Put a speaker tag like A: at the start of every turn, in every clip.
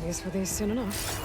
A: I guess we're there soon enough.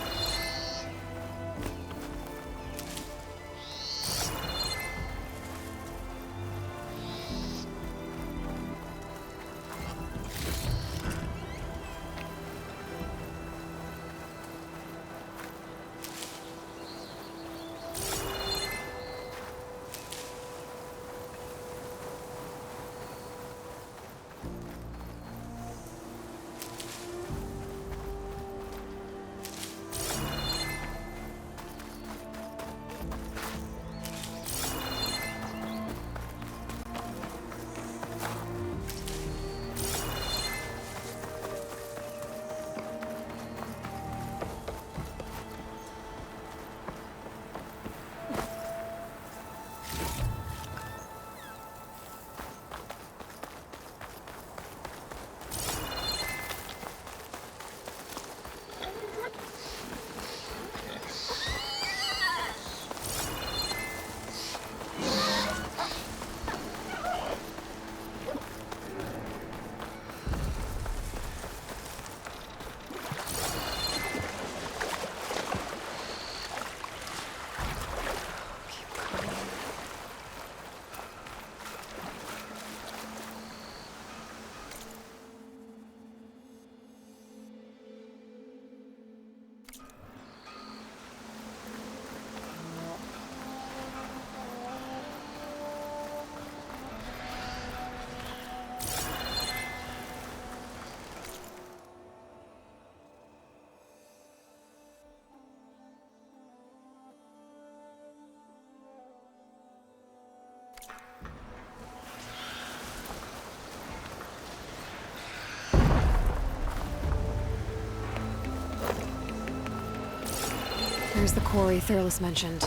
A: Here's the quarry Thurles mentioned.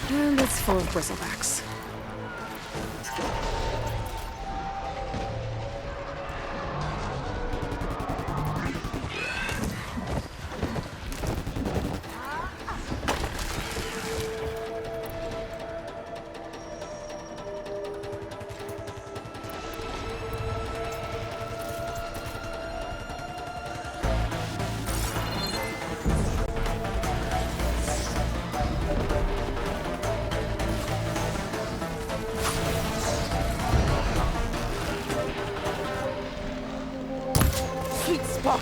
A: And it's full of bristlebacks.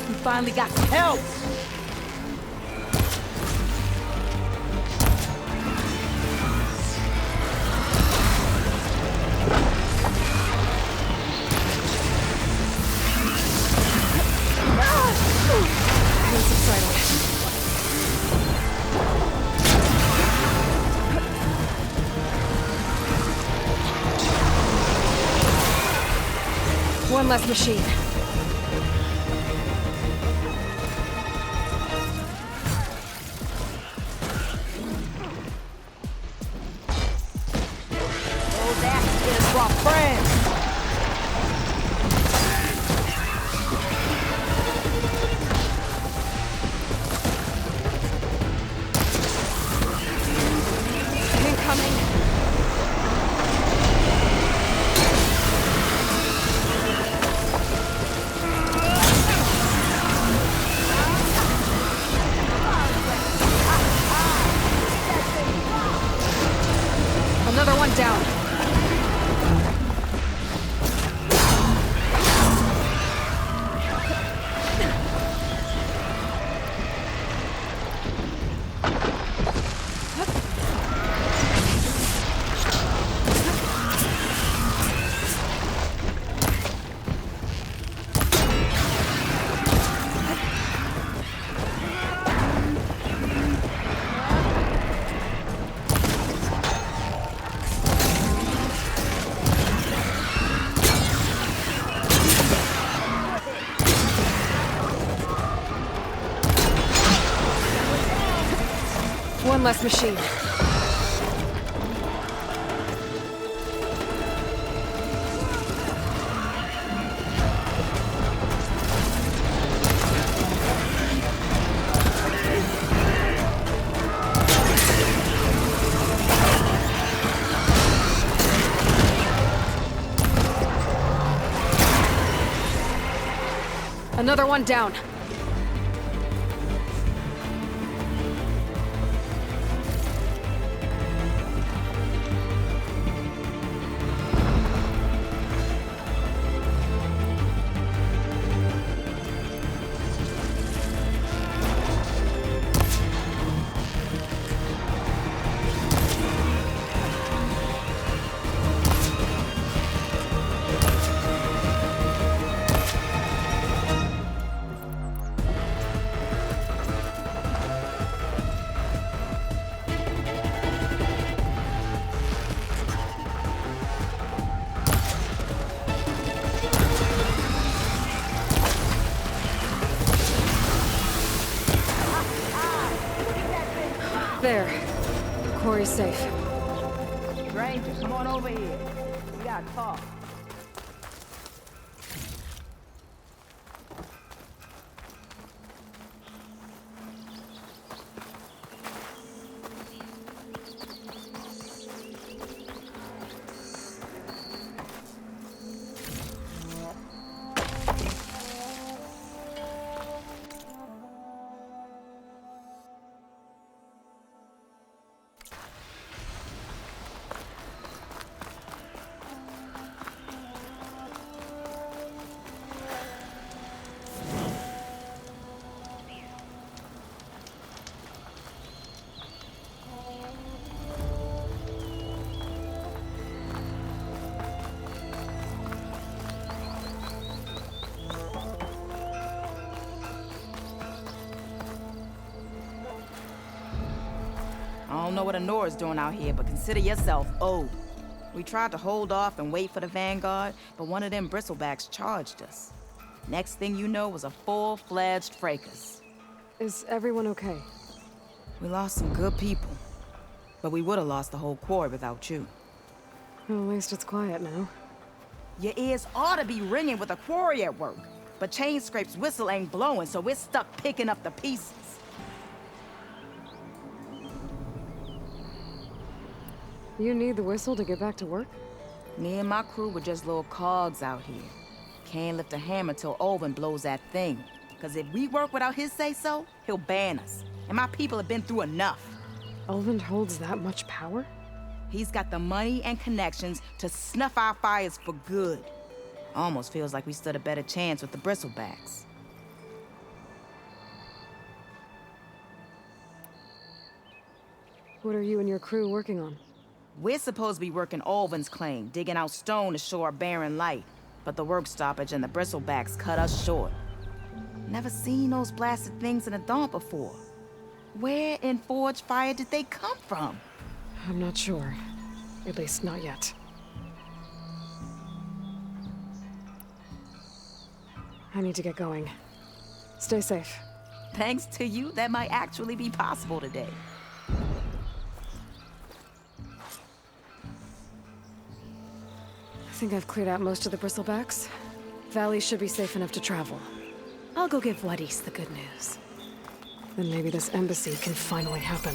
B: We finally got some help!
A: One less machine. Another one down. One less machine. Another one down. There. Quarry's safe.
B: Stranger, come on over here. We gotta talk. I don't know what Honora's doing out here, but consider yourself owed. We tried to hold off and wait for the Vanguard, but one of them bristlebacks charged us. Next thing you know was a full-fledged fracas.
A: Is everyone okay?
B: We lost some good people, but we would have lost the whole quarry without you.
A: Well, at least it's quiet now.
B: Your ears ought to be ringing with a quarry at work, but Chain Scrape's whistle ain't blowing, so we're stuck picking up the pieces.
A: You need the whistle to get back to work?
B: Me and my crew were just little cogs out here. Can't lift a hammer till Olvin blows that thing. Cause if we work without his say-so, he'll ban us. And my people have been through enough.
A: Olvin holds that much power?
B: He's got the money and connections to snuff our fires for good. Almost feels like we stood a better chance with the bristlebacks.
A: What are you and your crew working on?
B: We're supposed to be working Olvin's claim, digging out stone to show our barren light. But the work stoppage and the bristlebacks cut us short. Never seen those blasted things in a dawn before. Where in Forge Fire did they come from?
A: I'm not sure. At least not yet. I need to get going. Stay safe.
B: Thanks to you, that might actually be possible today.
A: I think I've cleared out most of the bristlebacks. Valley should be safe enough to travel. I'll go give Wadis the good news. Then maybe this embassy can finally happen.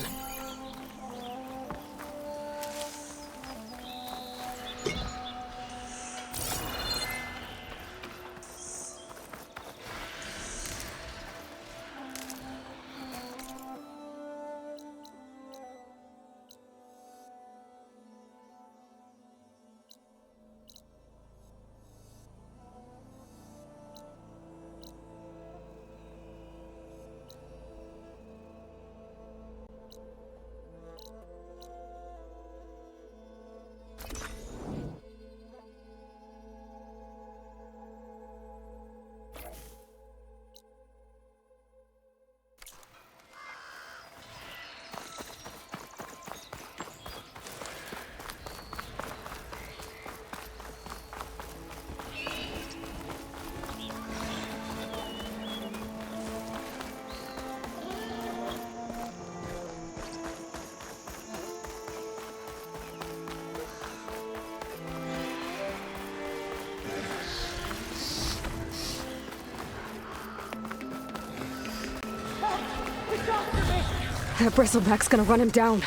A: That bristleback's gonna run him down.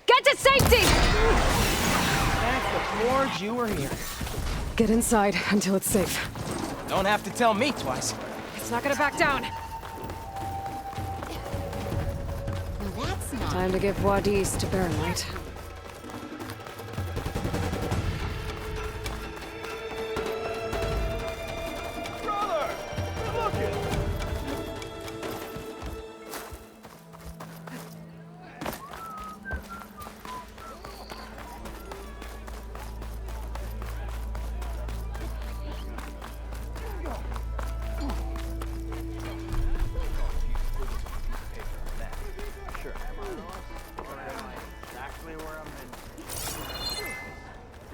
A: Get to safety!
C: That's the forge, you were here.
A: Get inside until it's safe.
C: Don't have to tell me twice.
B: It's
A: It's not gonna back down.
D: Now that's not...
A: Time to give Wadis to Baron Light.
C: Brother! Good looking!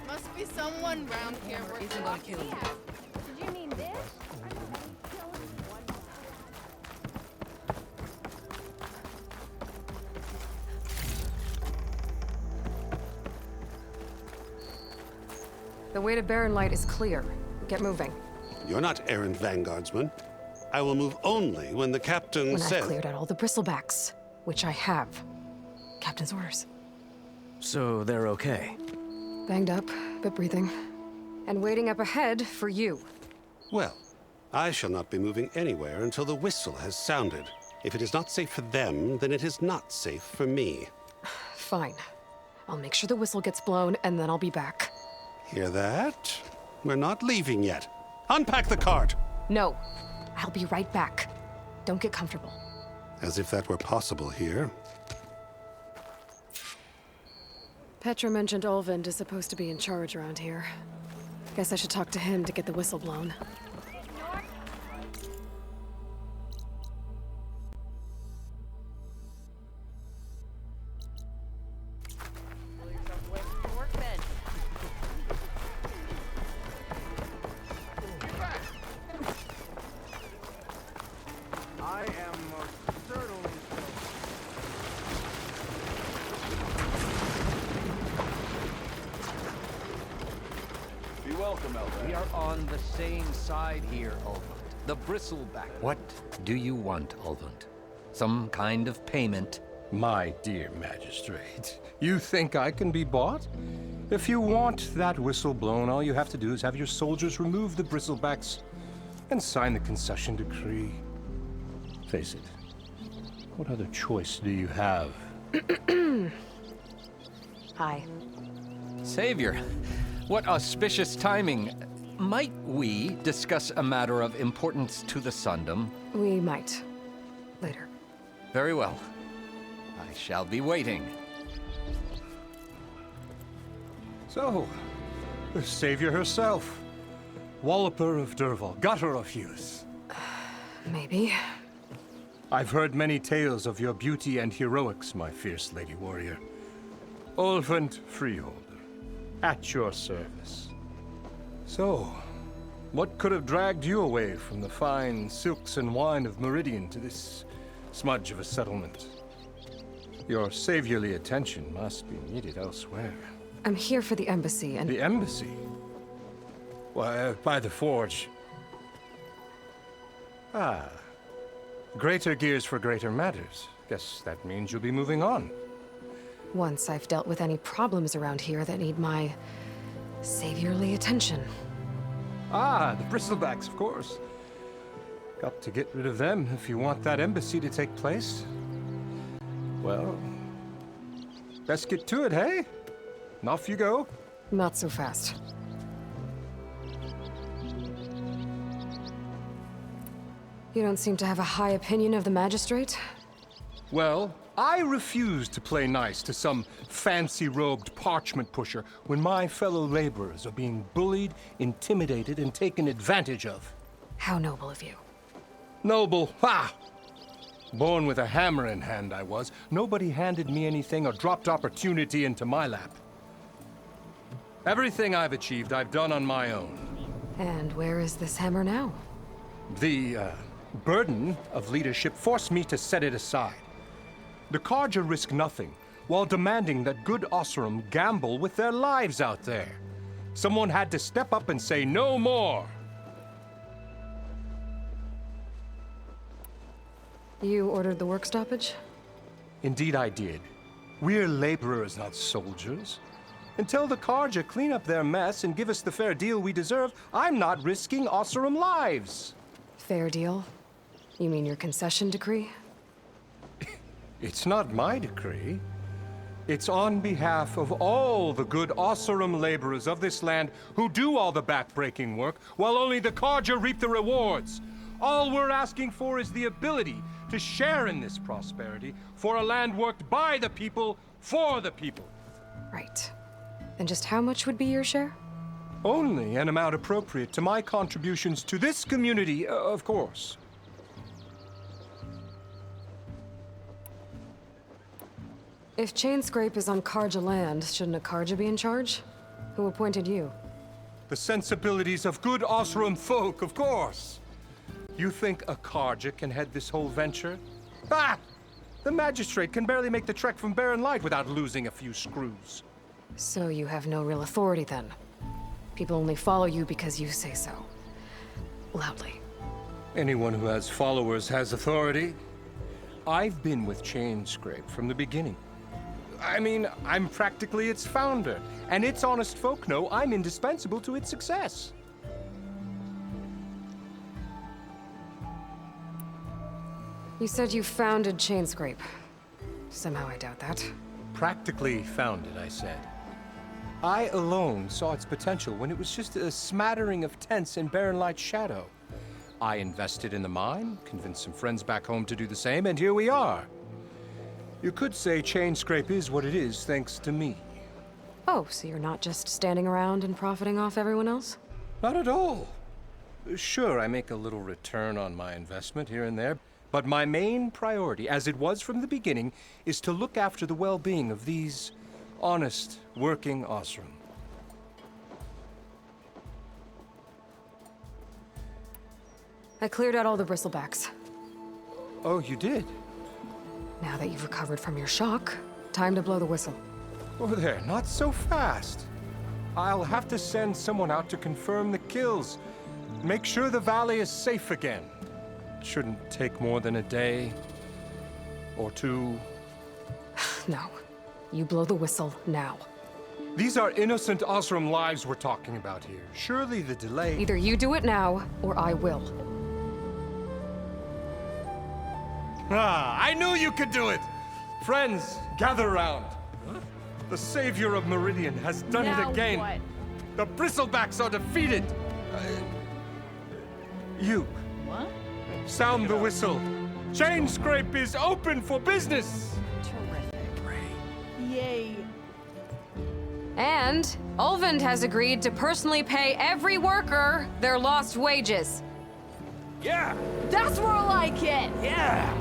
D: Must be someone round here working. Isn't gonna kill you. Did you mean this?
A: The way to Baron Light is clear. Get moving.
E: You're not errant vanguardsman. I will move only when the captain
A: When
E: says...
A: I've cleared out all the bristlebacks, which I have. Captain's orders.
F: So they're okay?
A: Banged up, but breathing. And waiting up ahead for you.
E: Well, I shall not be moving anywhere until the whistle has sounded. If it is not safe for them, then it is not safe for me.
A: Fine. I'll make sure the whistle gets blown, and then I'll be back.
E: Hear that? We're not leaving yet. Unpack the cart!
A: No. I'll be right back. Don't get comfortable.
E: As if that were possible here.
A: Petra mentioned Olvind is supposed to be in charge around here. Guess I should talk to him to get the whistle blown.
C: I am most certainly so. Be welcome, Elder.
G: We are on the same side here, Ulvund. The bristleback.
H: What do you want, Ulvund? Some kind of payment?
I: My dear magistrate, you think I can be bought? If you want that whistle blown, all you have to do is have your soldiers remove the bristlebacks and sign the concession decree. Face it, what other choice do you have?
A: Hi.
H: Savior, what auspicious timing. Might we discuss a matter of importance to the Sundom?
A: We might. Later.
H: Very well. I shall be waiting.
I: So, the savior herself, Walloper of Derval, gutter of youth.
A: Maybe.
I: I've heard many tales of your beauty and heroics, my fierce lady warrior. Ulvund Freeholder, at your service. So, what could have dragged you away from the fine silks and wine of Meridian to this smudge of a settlement? Your saviorly attention must be needed elsewhere.
A: I'm here for the embassy and...
I: The embassy? Why, by the forge. Ah. Greater gears for greater matters. Guess that means you'll be moving on.
A: Once I've dealt with any problems around here that need my... saviorly attention.
I: Ah, the bristlebacks, of course. Got to get rid of them if you want that embassy to take place. Well, best get to it, hey? And off you go.
A: Not so fast. You don't seem to have a high opinion of the magistrate?
I: Well, I refuse to play nice to some fancy-robed parchment pusher when my fellow laborers are being bullied, intimidated, and taken advantage of.
A: How noble of you.
I: Noble, ha! Born with a hammer in hand, I was. Nobody handed me anything or dropped opportunity into my lap. Everything I've achieved, I've done on my own.
A: And where is this hammer now?
I: The, burden of leadership forced me to set it aside. The Carja risk nothing, while demanding that good Osseram gamble with their lives out there. Someone had to step up and say no more.
A: You ordered the work stoppage?
I: Indeed I did. We're laborers, not soldiers. Until the Carja clean up their mess and give us the fair deal we deserve, I'm not risking Osseram lives.
A: Fair deal? You mean your concession decree?
I: It's not my decree. It's on behalf of all the good Ossurum laborers of this land who do all the back-breaking work, while only the Carja reap the rewards. All we're asking for is the ability to share in this prosperity for a land worked by the people, for the people.
A: Right. Then just how much would be your share?
I: Only an amount appropriate to my contributions to this community, of course.
A: If Chainscrape is on Carja land, shouldn't a Carja be in charge? Who appointed you?
I: The sensibilities of good Ossurum folk, of course. You think a Carja can head this whole venture? Ah! The magistrate can barely make the trek from Barren Light without losing a few screws.
A: So you have no real authority then? People only follow you because you say so. Loudly.
I: Anyone who has followers has authority. I've been with Chainscrape from the beginning. I mean, I'm practically its founder, and its honest folk know I'm indispensable to its success.
A: You said you founded Chainscrape. Somehow I doubt that.
I: Practically founded, I said. I alone saw its potential when it was just a smattering of tents in Barren Light's shadow. I invested in the mine, convinced some friends back home to do the same, and here we are. You could say Chainscrape is what it is thanks to me.
A: Oh, so you're not just standing around and profiting off everyone else?
I: Not at all. Sure, I make a little return on my investment here and there, but my main priority, as it was from the beginning, is to look after the well-being of these honest, working Ossurum.
A: I cleared out all the bristlebacks.
I: Oh, you did?
A: Now that you've recovered from your shock, time to blow the whistle.
I: Oh there, not so fast. I'll have to send someone out to confirm the kills. Make sure the valley is safe again. It shouldn't take more than a day or two.
A: No. You blow the whistle now.
I: These are innocent Ossurum lives we're talking about here. Surely the delay...
A: Either you do it now, or I will.
I: Ah, I knew you could do it! Friends, gather round. The savior of Meridian has done it again.
D: What?
I: The bristlebacks are defeated. You.
D: What?
I: Sound the whistle. Chainscrape is open for business.
D: Yay.
A: And Ulvund has agreed to personally pay every worker their lost wages.
I: Yeah!
D: That's more like it.
I: Yeah!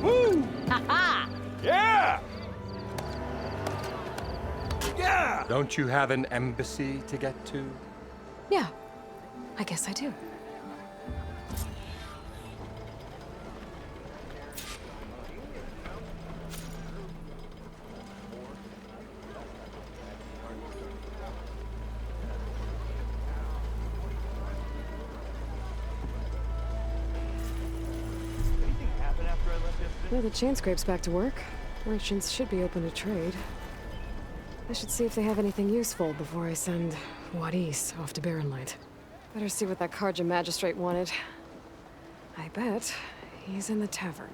I: Woo!
D: Haha.
I: Yeah! Yeah! Don't you have an embassy to get to?
A: Yeah, I guess I do. Now the Chainscrape's back to work. Merchants should be open to trade. I should see if they have anything useful before I send Wadis off to Barren Light. Better see what that Carja magistrate wanted. I bet he's in the tavern.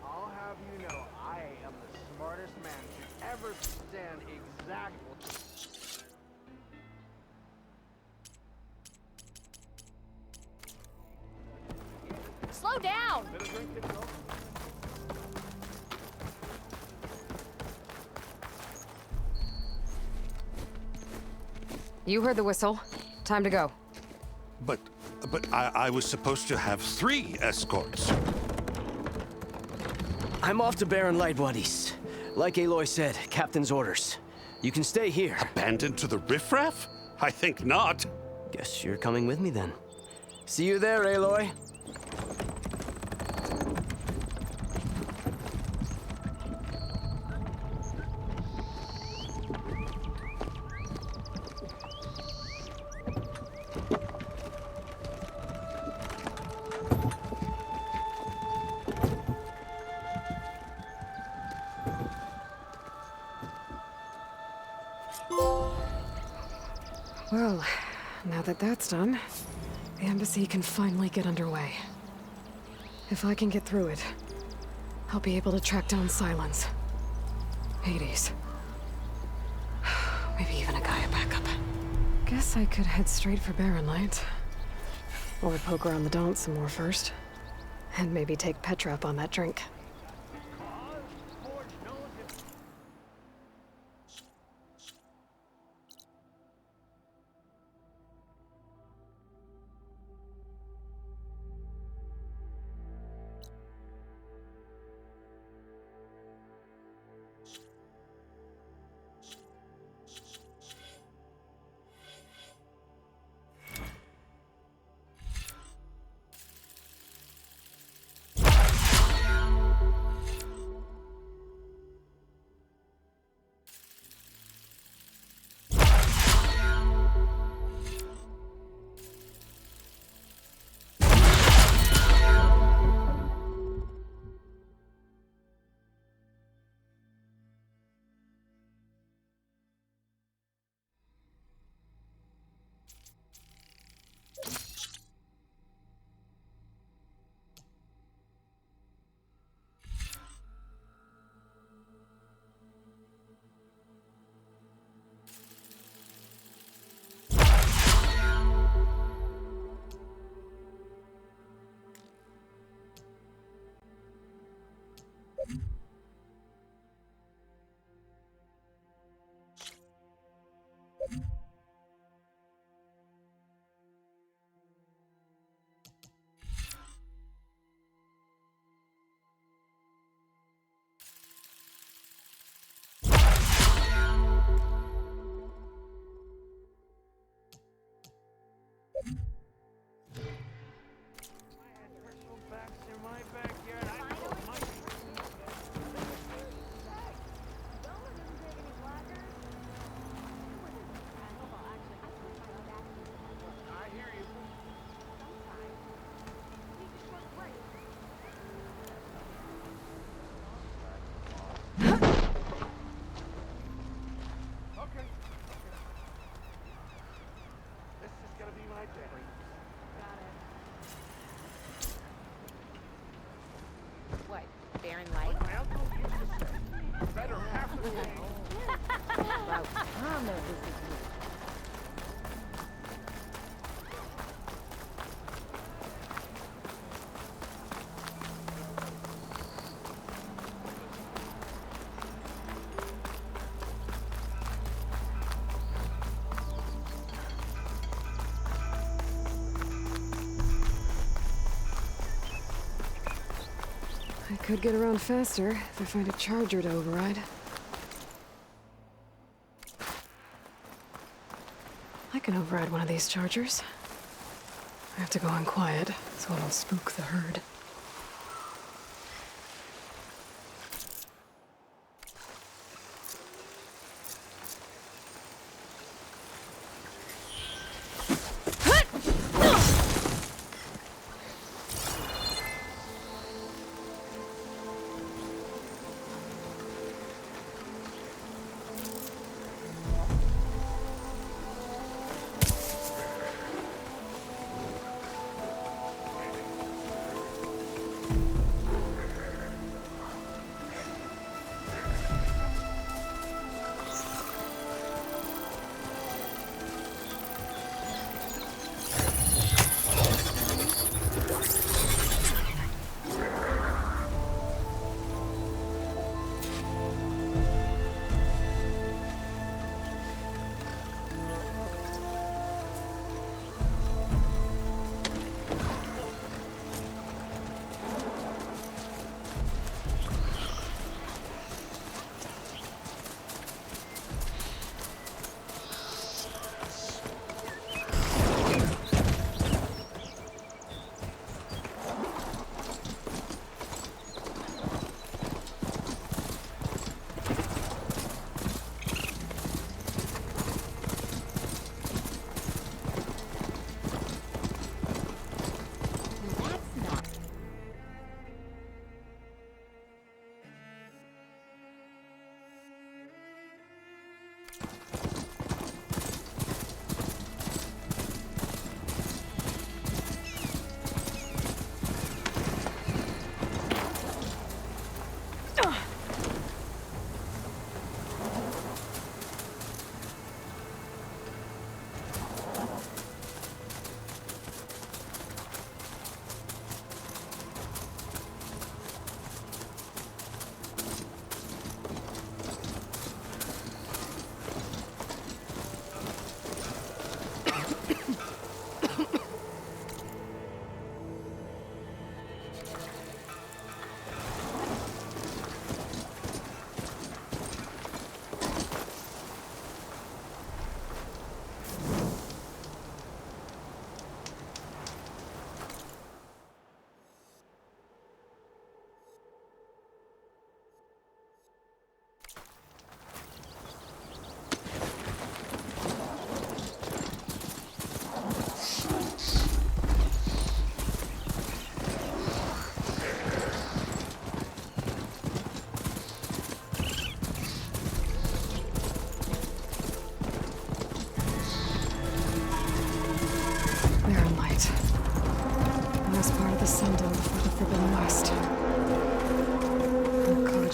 C: I'll have you know, I am the smartest man to ever stand exactly.
D: Slow down.
A: You heard the whistle. Time to go.
E: But I was supposed to have 3 escorts.
F: I'm off to Barren Light, Wadis. Like Aloy said, Captain's orders. You can stay here.
E: Abandoned to the riffraff? I think not.
F: Guess you're coming with me then. See you there, Aloy.
A: Well, now that that's done, the embassy can finally get underway. If I can get through it, I'll be able to track down Silence. Hades. Maybe even a Gaia backup. Guess I could head straight for Barren Light. Or poke around the Daunt some more first. And maybe take Petra up on that drink.
D: What? Barren Light?
C: Better half the day.
D: About time that this is me.
A: I could get around faster if I find a charger to override. I can override one of these chargers. I have to go in quiet, so I don't spook the herd.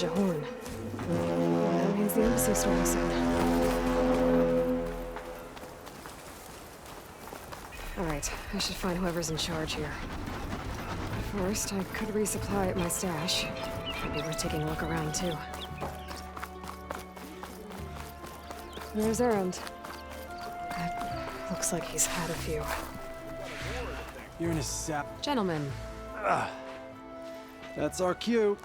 A: Karja horn. That means the embassy storm soon. Alright, I should find whoever's in charge here. First, I could resupply at my stash. Maybe worth taking a look around, too. There's Erend. Looks like he's had a few.
J: You're in a sap.
A: Gentlemen.
J: That's our cue.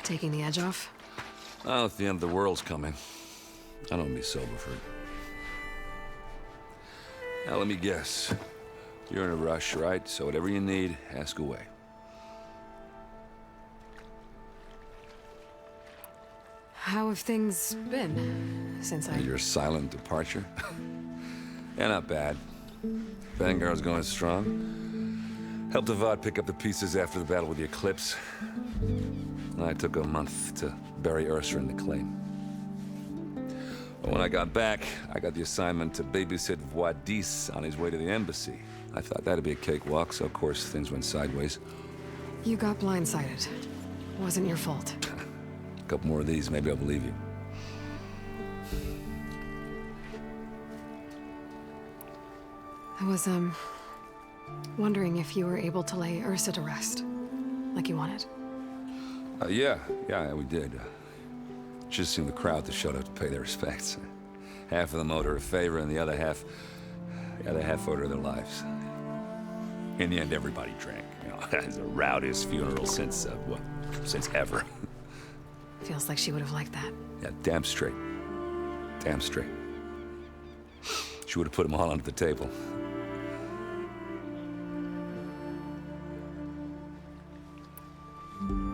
A: Taking the edge off?
K: Oh, if the end of the world's coming, I don't be sober for it. Now, let me guess. You're in a rush, right? So whatever you need, ask away.
A: How have things been since I...
K: Your silent departure? Yeah, not bad. Vanguard's going strong. Helped Avad pick up the pieces after the battle with the Eclipse. I took a month to bury Ursa in the claim. But when I got back, I got the assignment to babysit Wadis on his way to the embassy. I thought that'd be a cakewalk, so of course things went sideways.
A: You got blindsided. Wasn't your fault.
K: A couple more of these, maybe I'll believe you.
A: I was, wondering if you were able to lay Ursa to rest, like you wanted.
K: Yeah, we did. Just seemed the crowd that showed up to pay their respects. Half of them owed her a favor, and the other half owed her their lives. In the end, everybody drank. You know, it was the rowdiest funeral since ever.
A: Feels like she would have liked that.
K: Yeah, damn straight. Damn straight. She would have put them all under the table.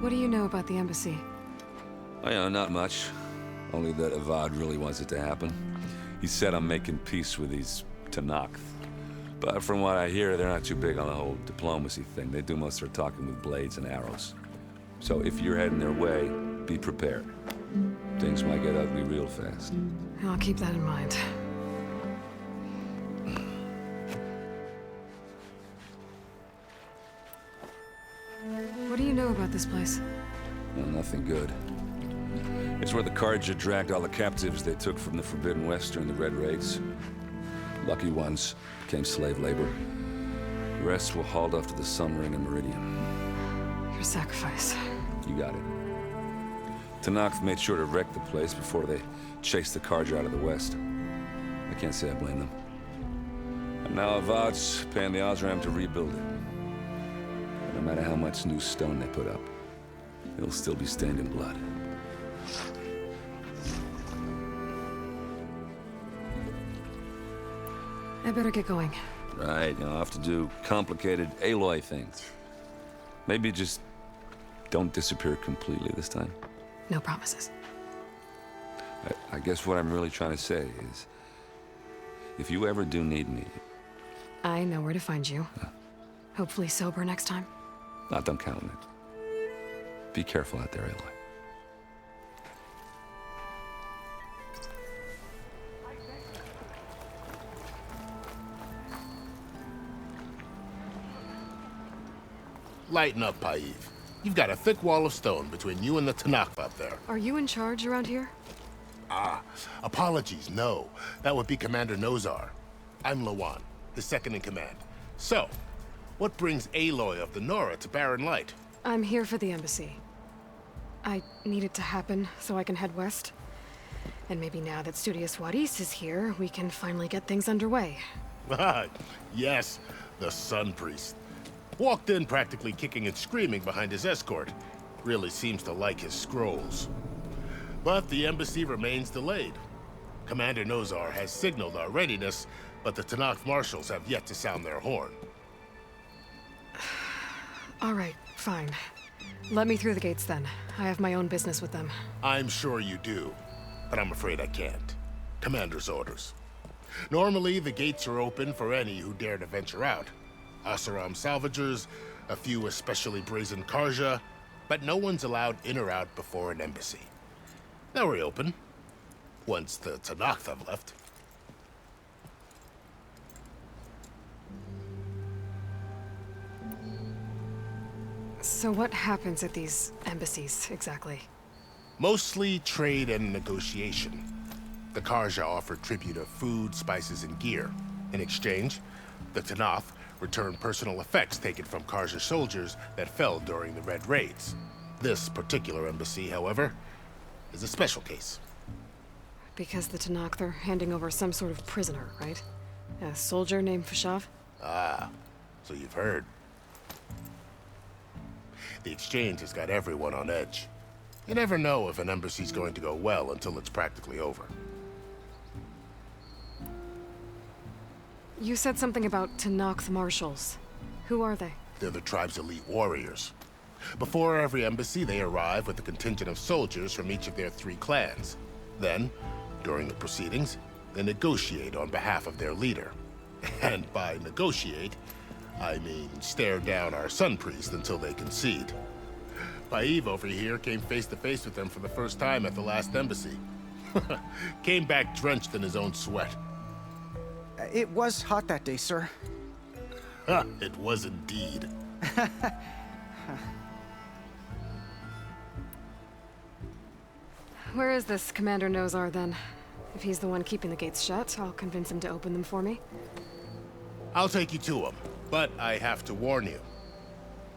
A: What do you know about the embassy?
K: Oh, yeah, not much. Only that Avad really wants it to happen. He said I'm making peace with these Tenakth. But from what I hear, they're not too big on the whole diplomacy thing. They do most of their talking with blades and arrows. So if you're heading their way, be prepared. Things might get ugly real fast.
A: I'll keep that in mind. What do you know about this place?
K: Well, nothing good. It's where the Karja dragged all the captives they took from the Forbidden West during the Red Raids. Lucky ones became slave labor. The rest were hauled off to the Sun Ring and Meridian.
A: Your sacrifice.
K: You got it. Tenakth made sure to wreck the place before they chased the Karja out of the West. I can't say I blame them. And now Avad's paying the Osram to rebuild it. No matter how much new stone they put up, it'll still be stained in blood.
A: I better get going.
K: Right, I'll have to do complicated Aloy things. Maybe just don't disappear completely this time.
A: No promises.
K: I guess what I'm really trying to say is, if you ever do need me...
A: I know where to find you. Hopefully sober next time.
K: Don't count on it. Be careful out there, Aloy.
L: Lighten up, Paiv. You've got a thick wall of stone between you and the Tenakth up there.
A: Are you in charge around here?
L: Apologies, no. That would be Commander Nozar. I'm Lawan, his second in command. So, what brings Aloy of the Nora to Barren Light?
A: I'm here for the embassy. I need it to happen so I can head west. And maybe now that Studious Wadis is here, we can finally get things underway.
L: Yes, the Sun Priest. Walked in practically kicking and screaming behind his escort. Really seems to like his scrolls. But the embassy remains delayed. Commander Nozar has signaled our readiness, but the Tenakth marshals have yet to sound their horn.
A: All right, fine. Let me through the gates then. I have my own business with them.
L: I'm sure you do, but I'm afraid I can't. Commander's orders. Normally, the gates are open for any who dare to venture out. Asaram salvagers, a few especially brazen Karja, but no one's allowed in or out before an embassy. They'll reopen, once the Tenakth have left.
A: So what happens at these embassies, exactly?
L: Mostly trade and negotiation. The Karja offer tribute of food, spices, and gear. In exchange, the Tanath return personal effects taken from Karja soldiers that fell during the Red Raids. This particular embassy, however, is a special case.
A: Because the Tanakh, they're handing over some sort of prisoner, right? A soldier named Fashav?
L: Ah, so you've heard. The exchange has got everyone on edge. You never know if an embassy's going to go well until it's practically over.
A: You said something about Tanakh marshals. Who are they?
L: They're the tribe's elite warriors. Before every embassy, they arrive with a contingent of soldiers from each of their 3 clans. Then, during the proceedings, they negotiate on behalf of their leader. And by negotiate, I mean stare down our sun priest until they concede. Baev over here came face to face with them for the first time at the last embassy. Came back drenched in his own sweat.
J: It was hot that day, sir.
L: It was indeed.
A: Where is this Commander Nozar, then? If he's the one keeping the gates shut, I'll convince him to open them for me.
L: I'll take you to him, but I have to warn you.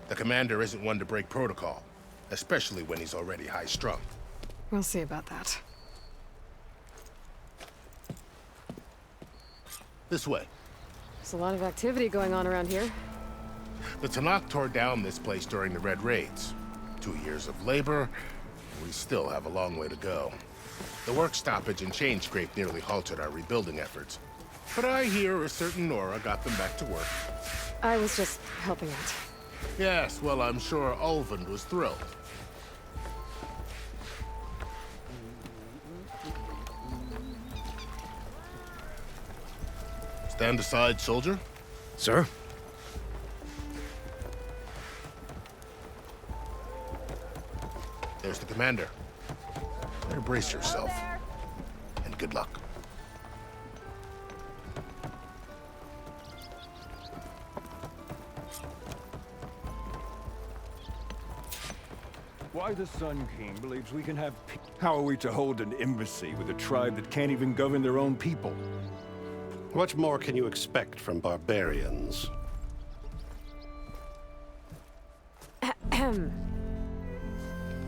L: The commander isn't one to break protocol, especially when he's already high-strung.
A: We'll see about that.
L: This way.
A: There's a lot of activity going on around here.
L: The Tanakh tore down this place during the Red Raids. 2 years of labor, we still have a long way to go. The work stoppage and chain scrape nearly halted our rebuilding efforts. But I hear a certain Nora got them back to work.
A: I was just helping out.
L: Yes, well, I'm sure Ulvund was thrilled. Stand aside, soldier.
I: Sir?
L: There's the commander. Better brace yourself. And good luck.
M: Why the Sun King believes we can have peace. How are we to hold an embassy with a tribe that can't even govern their own people?
E: What more can you expect from barbarians?
A: Ahem.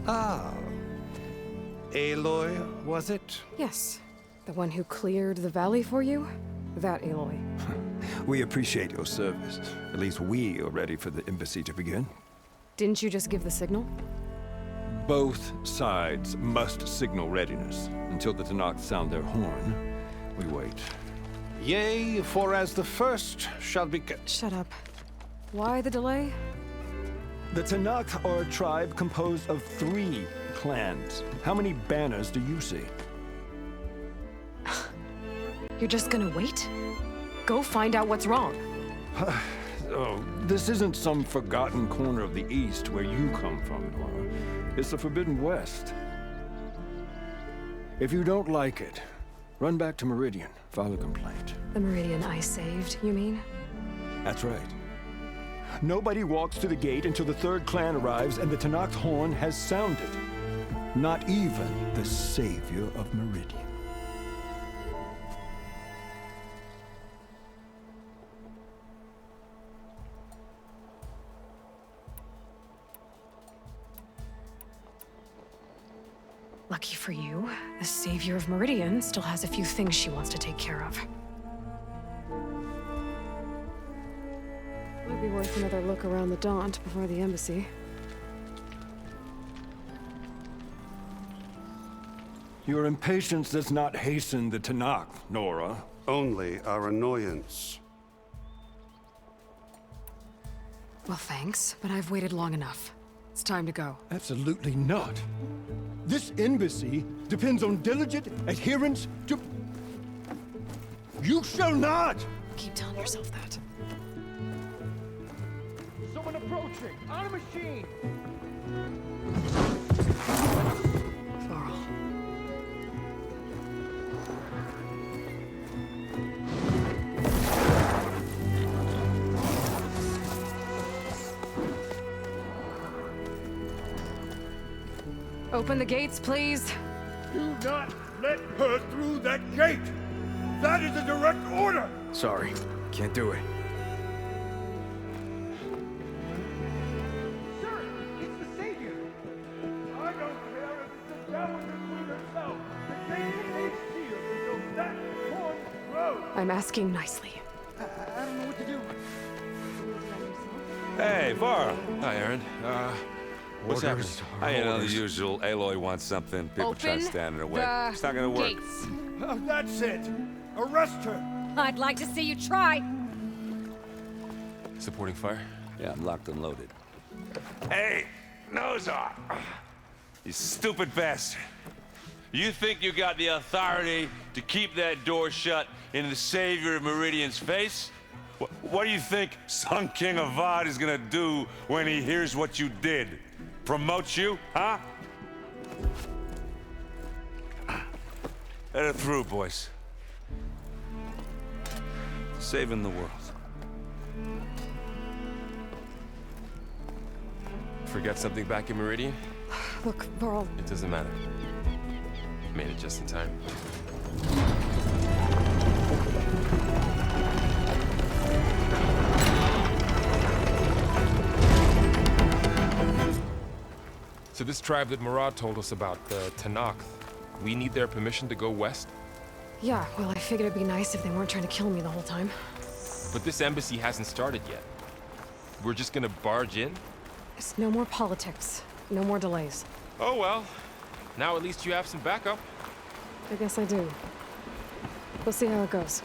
E: Ah. Aloy, was it?
A: Yes. The one who cleared the valley for you? That Aloy.
M: We appreciate your service. At least we are ready for the embassy to begin.
A: Didn't you just give the signal?
M: Both sides must signal readiness. Until the Tanakh sound their horn, we wait.
E: Yea, for as the first shall be...
A: Shut up. Why the delay?
M: The Tanakh are a tribe composed of 3 clans. How many banners do you see?
A: You're just gonna wait? Go find out what's wrong.
M: Oh, this isn't some forgotten corner of the East where you come from, Nora. It's the Forbidden West. If you don't like it, run back to Meridian, file a complaint.
A: The Meridian I saved, you mean?
M: That's right. Nobody walks to the gate until the 3rd clan arrives and the Tanakh's horn has sounded. Not even the savior of Meridian.
A: Lucky for you, the savior of Meridian still has a few things she wants to take care of. Might be worth another look around the Daunt before the embassy.
M: Your impatience does not hasten the Tanakh, Nora.
E: Only our annoyance.
A: Well, thanks, but I've waited long enough. It's time to go.
M: Absolutely not. This embassy depends on diligent adherence to... You shall not!
A: Keep telling yourself that.
M: Someone approaching! On a machine!
A: Varl. Open the gates, please.
I: Do not let her through that gate! That is a direct order!
F: Sorry, can't do it.
I: Sir, it's the Savior! I don't care if it's the devil between herself. The gate is sealed until that horn blows!
A: I'm asking nicely.
J: I don't know what to do.
K: Hey, Varl.
N: Hi, Aaron. What's happening?
K: I know the usual. Aloy wants something. People try to stand in her way. It's not gonna work.
D: Gates.
I: That's it! Arrest her!
D: I'd like to see you try.
N: Supporting fire?
K: Yeah, I'm locked and loaded. Hey, nose off! You stupid bastard. You think you got the authority to keep that door shut in the Savior of Meridian's face? What do you think Sun King Avad is gonna do when he hears what you did? Promote you, huh? Let her through, boys. Saving the world.
N: Forget something back in Meridian?
A: Look, Varl.
N: It doesn't matter. Made it just in time. So this tribe that Murad told us about, the Tanakh, we need their permission to go west?
A: Yeah, well, I figured it'd be nice if they weren't trying to kill me the whole time.
N: But this embassy hasn't started yet. We're just gonna barge in?
A: There's no more politics. No more delays.
N: Oh well. Now at least you have some backup.
A: I guess I do. We'll see how it goes.